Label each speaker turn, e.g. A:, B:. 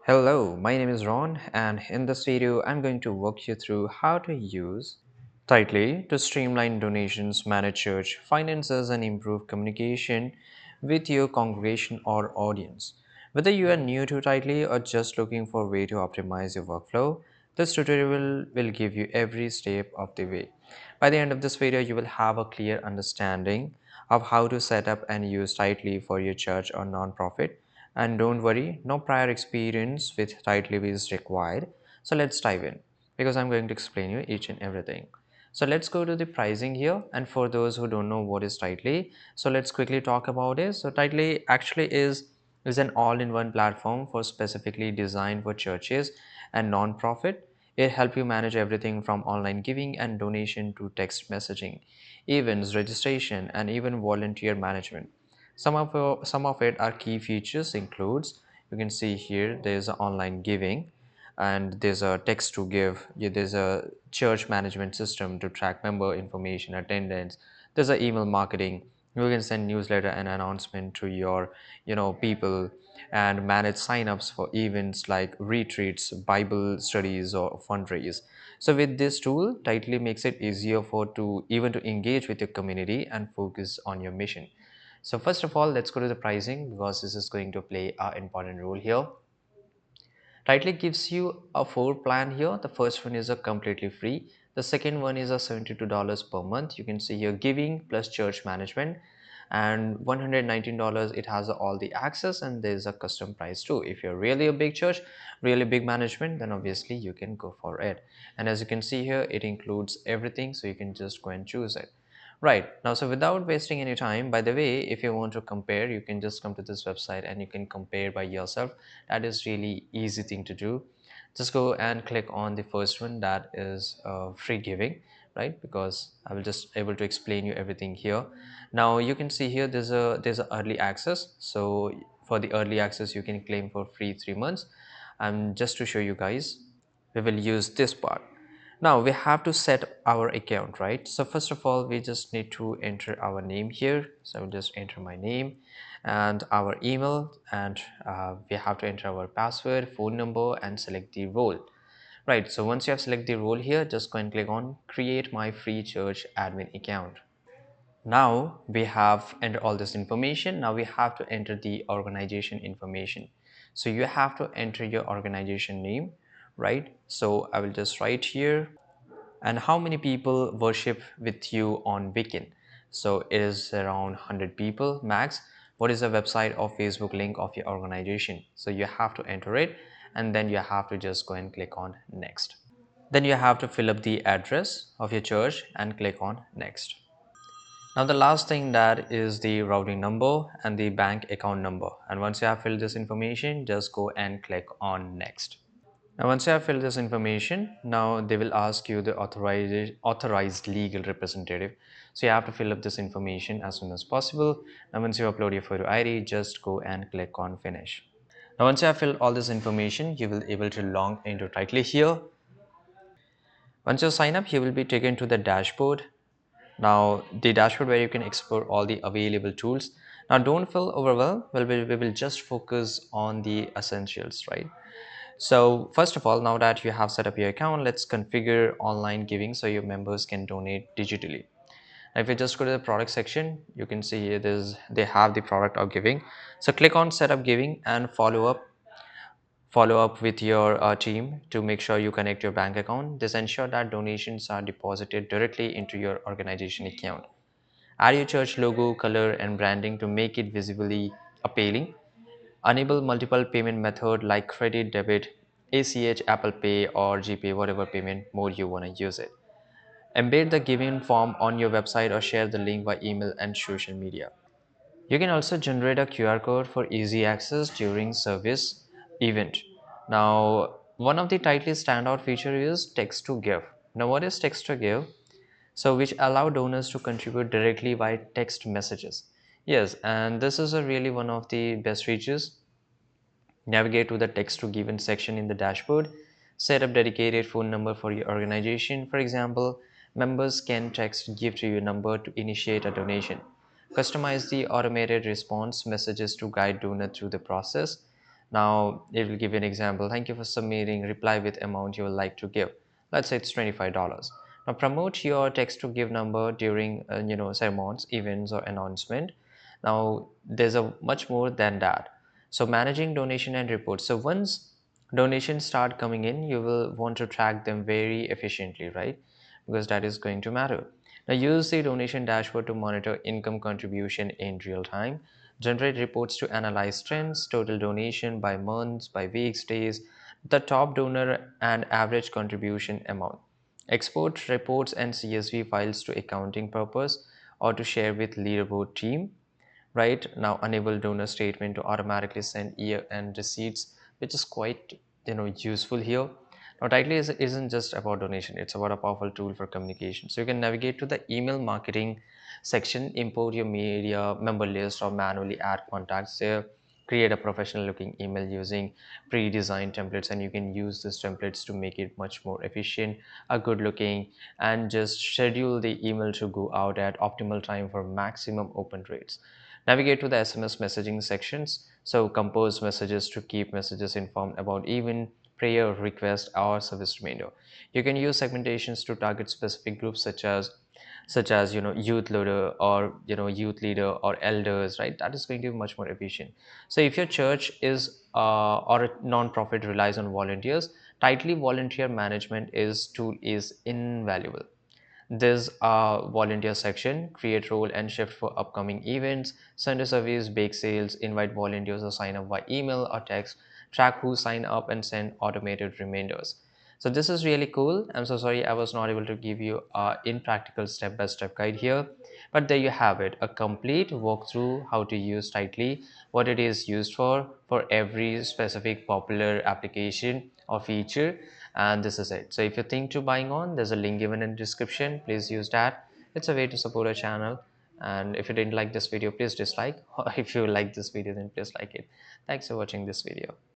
A: Hello, my name is Ron, and in this video, I'm going to walk you through how to use Tithely to streamline donations, manage church finances, and improve communication with your congregation or audience. Whether you are new to Tithely or just looking for a way to optimize your workflow, this tutorial will give you every step of the way. By the end of this video, you will have a clear understanding of how to set up and use Tithely for your church or nonprofit. And don't worry, no prior experience with Tithely is required. So let's dive in because I'm going to explain you each and everything. So let's go to the pricing here. And for those who don't know what is Tithely, so let's quickly talk about it. So Tithely actually is an all-in-one platform for specifically designed for churches and non-profit. It helps you manage everything from online giving and donation to text messaging, events, registration, and even volunteer management. Some of it are key features includes you can see here there's online giving and there's a text to give. There's a church management system to track member information, attendance. There's a email marketing. You can send newsletter and announcement to your people and manage signups for events like retreats, Bible studies, or fundraise. So with this tool, Tightly makes it easier for to even to engage with your community and focus on your mission. So first of all, let's go to the pricing because this is going to play an important role here. Tightly gives you a four plan here. The first one is a completely free. The second one is a $72 per month. You can see here giving plus church management, and $119 it has all the access, and there's a custom price too. If you're really a big church, really big management, then obviously you can go for it. And as you can see here, it includes everything, so you can just go and choose it. Right now, so without wasting any time, by the way, if you want to compare, you can just come to this website and you can compare by yourself. That is really easy thing to do. Just go and click on the first one, that is free giving, right? Because I will just able to explain you everything here. Now you can see here there's a early access. So for the early access, you can claim for free 3 months. And just to show you guys, we will use this part. Now we have to set our account, right? So first of all, we just need to enter our name here. So I'll just enter my name and our email, and we have to enter our password, phone number, and select the role. Right, so once you have selected the role here, just go and click on create my free church admin account. Now we have entered all this information. Now we have to enter the organization information. So you have to enter your organization name, right? So I will just write here, and how many people worship with you on weekend. So it is around 100 people max. What is the website or Facebook link of your organization? So you have to enter it, and then you have to just go and click on next. Then you have to fill up the address of your church and click on next. Now the last thing, that is the routing number and the bank account number. And once you have filled this information, just go and click on next. Now, once you have filled this information, now they will ask you the authorized legal representative. So you have to fill up this information as soon as possible. Now, once you upload your photo ID, just go and click on finish. Now, once you have filled all this information, you will be able to log into Tightly here. Once you sign up, you will be taken to the dashboard. Now, the dashboard where you can explore all the available tools. Now, don't feel overwhelmed. Well, we will just focus on the essentials, right? So first of all, now that you have set up your account, let's configure online giving so your members can donate digitally. Now, if you just go to the product section, you can see here they have the product of giving. So click on setup giving and follow up with your team to make sure you connect your bank account. This ensure that donations are deposited directly into your organization account. Add your church logo, color, and branding to make it visibly appealing. Enable multiple payment method like credit, debit, ACH, Apple Pay, or GPay, whatever payment mode you want to use it. Embed the giving form on your website or share the link by email and social media. You can also generate a QR code for easy access during service event. Now, one of the tightly standout feature is text to give. Now, what is text to give? So which allow donors to contribute directly by text messages. Yes, and this is a really one of the best features. Navigate to the text to given section in the dashboard. Set up dedicated phone number for your organization. For example, members can text give to your number to initiate a donation. Customize the automated response messages to guide donor through the process. Now it will give you an example. Thank you for submitting. Reply with amount you would like to give. Let's say it's $25. Now promote your text to give number during sermons, events, or announcement. Now there's a much more than that. So managing donation and reports. So once donations start coming in, you will want to track them very efficiently, right? Because that is going to matter. Now use the donation dashboard to monitor income contribution in real time. Generate reports to analyze trends, total donation by months, by weeks, days, the top donor and average contribution amount. Export reports and CSV files to accounting purpose or to share with leaderboard team. Right now, enable donor statement to automatically send year end receipts, which is quite useful here. Now Tightly isn't just about donation, it's about a powerful tool for communication. So you can navigate to the email marketing section, import your media member list or manually add contacts there, create a professional looking email using pre-designed templates, and you can use these templates to make it much more efficient, a good looking, and just schedule the email to go out at optimal time for maximum open rates. Navigate to the SMS messaging sections. So compose messages to keep messages informed about even prayer request or service remainder. You can use segmentations to target specific groups such as youth leader or youth leader or elders, right? That is going to be much more efficient. So if your church is or a non-profit relies on volunteers, tightly volunteer management is invaluable. There's a volunteer section, create role and shift for upcoming events, Sunday service, bake sales, invite volunteers or sign up by email or text, track who sign up and send automated reminders. So this is really cool. I'm so sorry I was not able to give you a in practical step-by-step guide here, but there you have it, a complete walkthrough how to use Tightly, what it is used for every specific popular application or feature, and this is it. So if you think to buying on, there's a link given in the description, please use that. It's a way to support our channel. And if you didn't like this video, please dislike, or if you like this video, then please like it. Thanks for watching this video.